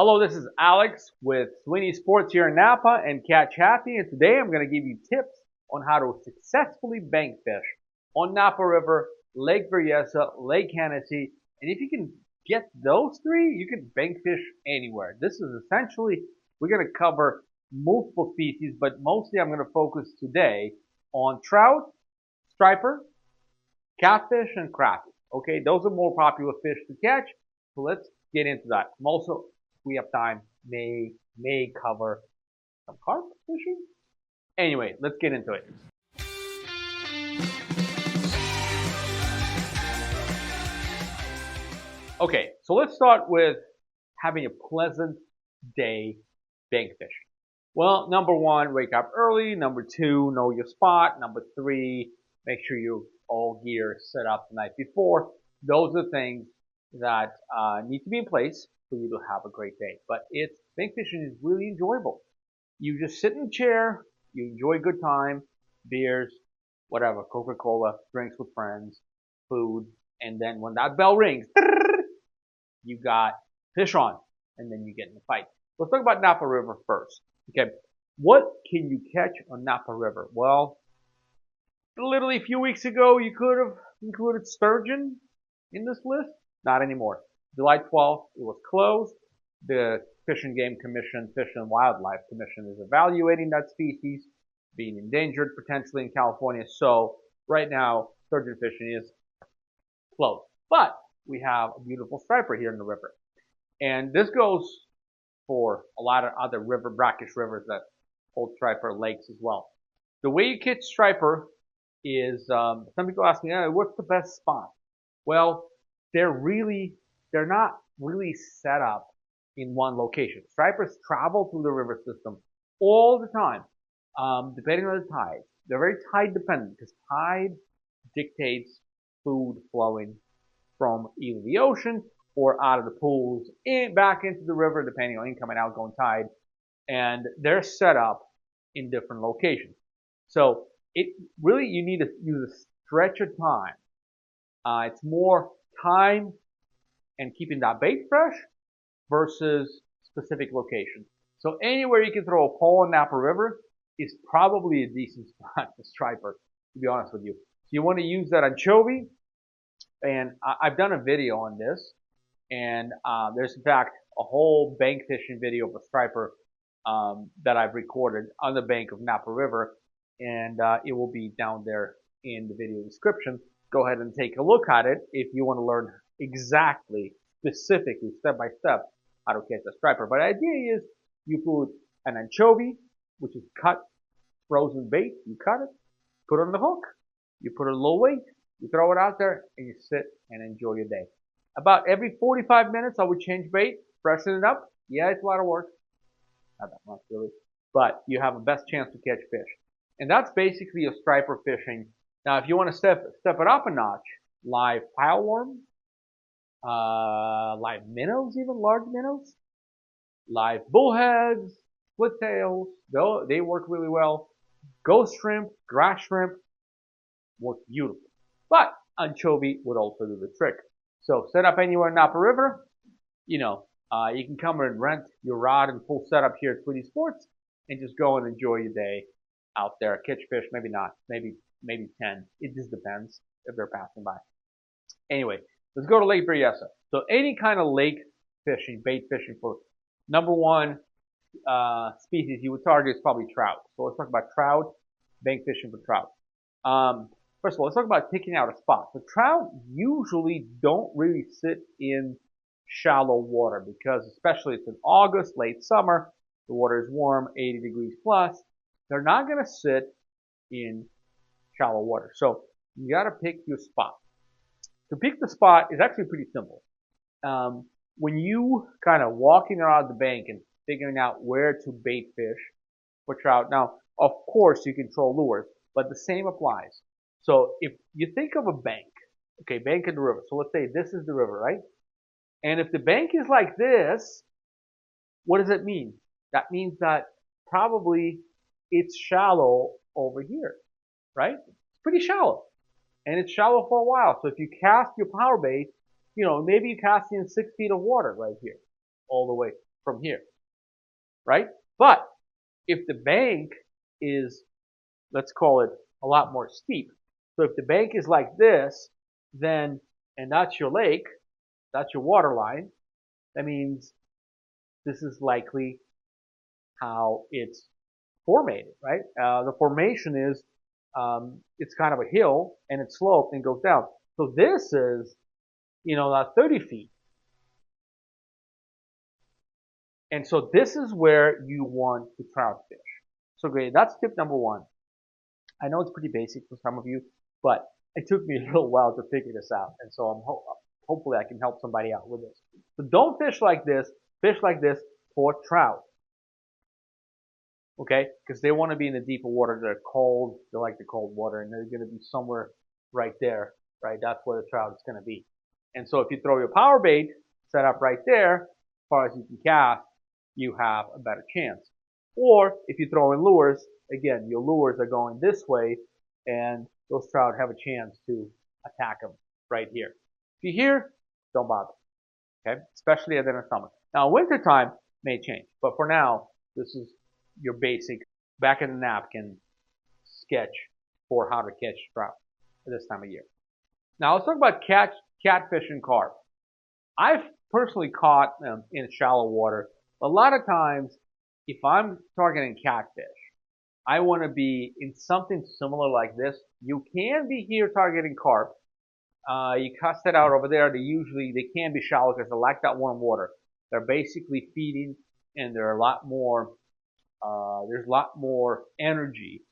Hello, this is Alex with Sweeney Sports here in Napa and Catch Happy, and today I'm going to give you tips on how to successfully bank fish on Napa River, Lake Berryessa, Lake Hennessey, and if you can get those three, you can bank fish anywhere. This is essentially, we're going to cover multiple species, but mostly I'm going to focus today on trout, striper, catfish, and crappie. Okay, those are more popular fish to catch, so let's get into that. I'm also, if we have time, may cover some carp fishing. Anyway, let's get into it. Okay, so let's start with having a pleasant day bank fishing. Well, number one, wake up early. Number two, know your spot. Number three, make sure you all gear set up the night before. Those are things that need to be in place for you to have a great day. But bank fishing is really enjoyable. You just sit in a chair, you enjoy a good time, beers, whatever, Coca-Cola, drinks with friends, food, and then when that bell rings, you got fish on, and then you get in the fight. Let's talk about Napa River first. Okay, what can you catch on Napa River? Well, literally a few weeks ago, you could have included sturgeon in this list. Not anymore. July 12th, it was closed. The Fish and Game Commission, Fish and Wildlife Commission is evaluating that species, being endangered potentially in California. So right now, sturgeon fishing is closed. But we have a beautiful striper here in the river. And this goes for a lot of other brackish rivers that hold striper lakes as well. The way you catch striper is, some people ask me, what's the best spot? Well, they're not really set up in one location. Stripers travel through the river system all the time, depending on the tide. They're very tide dependent because tide dictates food flowing from either the ocean or out of the pools back into the river, depending on incoming and outgoing tide. And they're set up in different locations. So you need to use a stretch of time. It's more time and keeping that bait fresh versus specific location. So anywhere you can throw a pole in Napa River is probably a decent spot for striper, to be honest with you. So you want to use that anchovy, and I've done a video on this, and there's in fact a whole bank fishing video of a striper that I've recorded on the bank of Napa River, and it will be down there in the video description. Go ahead and take a look at it if you want to learn exactly, specifically, step by step, how to catch a striper. But the idea is you put an anchovy, which is cut frozen bait, you cut it, put it on the hook, you put a little weight, you throw it out there, and you sit and enjoy your day. About every 45 minutes, I would change bait, freshen it up. Yeah, it's a lot of work. Not that much, really. But you have the best chance to catch fish. And that's basically your striper fishing. Now, if you want to step it up a notch, live pileworm, live minnows, even large minnows, live bullheads, split tails, they work really well. Ghost shrimp, grass shrimp work beautiful. But anchovy would also do the trick. So set up anywhere in Napa River. You can come and rent your rod and full setup here at Sweeney Sports and just go and enjoy your day out there. Catch fish, maybe not, maybe 10. It just depends if they're passing by. Anyway, let's go to Lake Berryessa. So any kind of lake fishing, bait fishing for number one species you would target is probably trout. So let's talk about trout, bank fishing for trout. First of all, let's talk about picking out a spot. The trout usually don't really sit in shallow water because especially it's in August, late summer, the water is warm, 80 degrees plus. They're not going to sit in shallow water. So you got to pick your spot. To pick the spot is actually pretty simple. When you kind of walking around the bank and figuring out where to bait fish for trout. Now, of course, you can throw lures, but the same applies. So if you think of a bank, okay, bank in the river. So let's say this is the river, right? And if the bank is like this, what does it mean? That means that probably it's shallow over here, right? It's pretty shallow. And it's shallow for a while. So if you cast your power bait, maybe you cast in 6 feet of water right here, all the way. from here, right? But if the bank is, let's call it, a lot more steep. So if the bank is like this, then, and that's your lake, that's your water line, that means this is likely how it's formated, right? The formation is, it's kind of a hill and it's sloped and goes down. So this is, not 30 feet. And so this is where you want to trout fish. So great, that's tip number one. I know it's pretty basic for some of you, but it took me a little while to figure this out. And so hopefully I can help somebody out with this. So don't fish like this. Fish like this for trout. Okay? Because they want to be in the deeper water. They're cold. They like the cold water. And they're going to be somewhere right there. Right? That's where the trout is going to be. And so if you throw your power bait set up right there, as far as you can cast, you have a better chance. Or if you throw in lures, again, your lures are going this way, and those trout have a chance to attack them right here. If you're here, don't bother. Okay? Especially at the end of summer. Now, wintertime may change, but for now, this is your basic back in the napkin sketch for how to catch trout at this time of year. Now, let's talk about catfish and carp. I've personally caught them in shallow water. A lot of times, if I'm targeting catfish, I want to be in something similar like this. You can be here targeting carp. You cast it out over there. They can be shallow because they like that warm water. They're basically feeding, and they're a lot more. There's a lot more energy.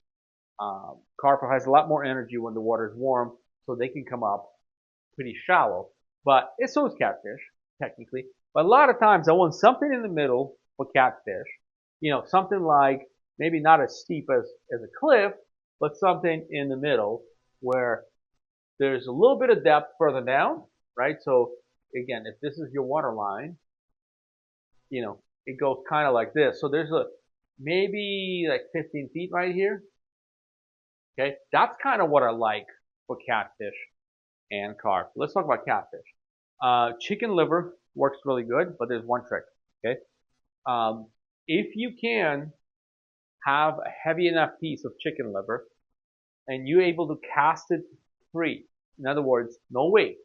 Carp has a lot more energy when the water is warm, so they can come up pretty shallow. But it's so is catfish, technically. But a lot of times I want something in the middle for catfish. Something like maybe not as steep as a cliff, but something in the middle where there's a little bit of depth further down, right? So again, if this is your water line, it goes kind of like this. So there's maybe like 15 feet right here. Okay, that's kind of what I like for catfish and carp. Let's talk about catfish. Chicken liver works really good, but there's one trick. Okay, if you can have a heavy enough piece of chicken liver and you're able to cast it free, in other words, no weight.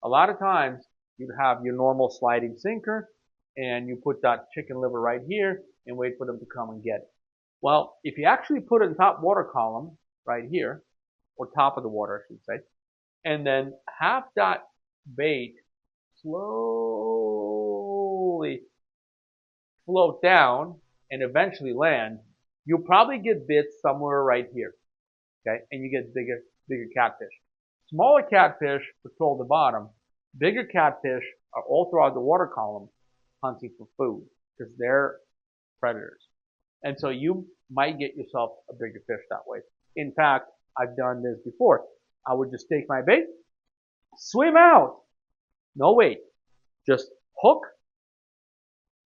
A lot of times you'd have your normal sliding sinker and you put that chicken liver right here and wait for them to come and get it. Well, if you actually put it in top water column right here, or top of the water, I should say, and then have that bait slowly float down and eventually land, you'll probably get bit somewhere right here. Okay, and you get bigger catfish. Smaller catfish patrol the bottom. Bigger catfish are all throughout the water column hunting for food because they're predators. And so you might get yourself a bigger fish that way. In fact, I've done this before. I would just take my bait, swim out, no weight, just hook,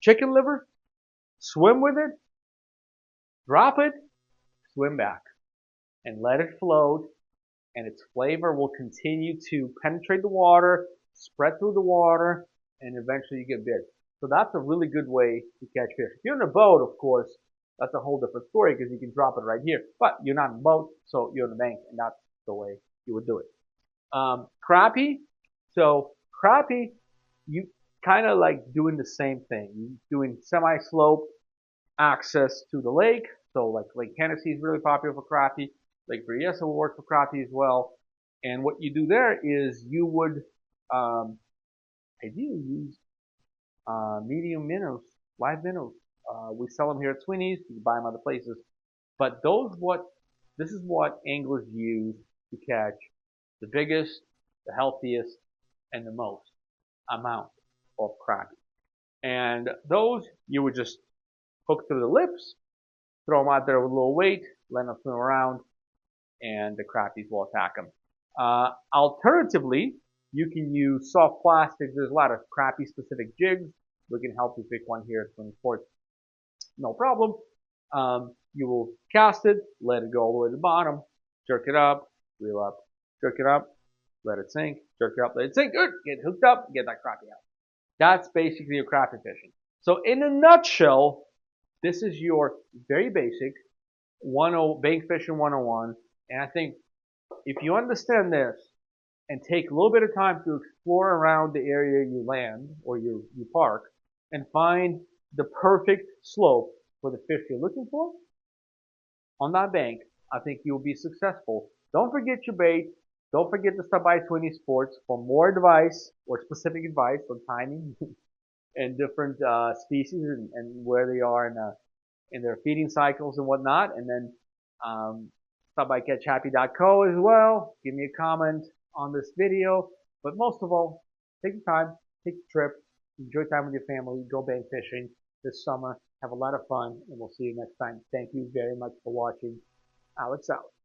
chicken liver, swim with it, drop it, swim back, and let it float, and its flavor will continue to penetrate the water, spread through the water, and eventually you get bit. So that's a really good way to catch fish. If you're in a boat, of course, that's a whole different story because you can drop it right here. But you're not in a boat, so you're on the bank, and that's the way you would do it. Crappie. So crappie, you kind of like doing the same thing. You're doing semi-slope access to the lake. So like Lake Hennessey is really popular for crappie. Lake Berryessa will work for crappie as well. And what you do there is you would ideally use medium minnows, live minnows. We sell them here at Sweeney's. You can buy them other places. But this is what anglers use to catch the biggest, the healthiest, and the most amount of crappie. And those you would just hook through the lips, throw them out there with a little weight, let them swim around, and the crappies will attack them. Alternatively, you can use soft plastic. There's a lot of crappie specific jigs. We can help you pick one here at Swing Sports. No problem. You will cast it, let it go all the way to the bottom, jerk it up, reel up, jerk it up, let it sink, jerk it up, let it sink, good, get hooked up, get that crappie out. That's basically your crappie fishing. So in a nutshell, this is your very basic bank fishing 101. And I think if you understand this and take a little bit of time to explore around the area you land or you park and find the perfect slope for the fish you're looking for on that bank, I think you'll be successful. Don't forget your bait. Don't forget to stop by 20 Sports for more advice or specific advice on timing and different species and where they are in their feeding cycles and whatnot. And then stop by catchhappy.co as well. Give me a comment on this video. But most of all, take the time, take the trip, enjoy time with your family, go bank fishing this summer. Have a lot of fun, and we'll see you next time. Thank you very much for watching. Alex out.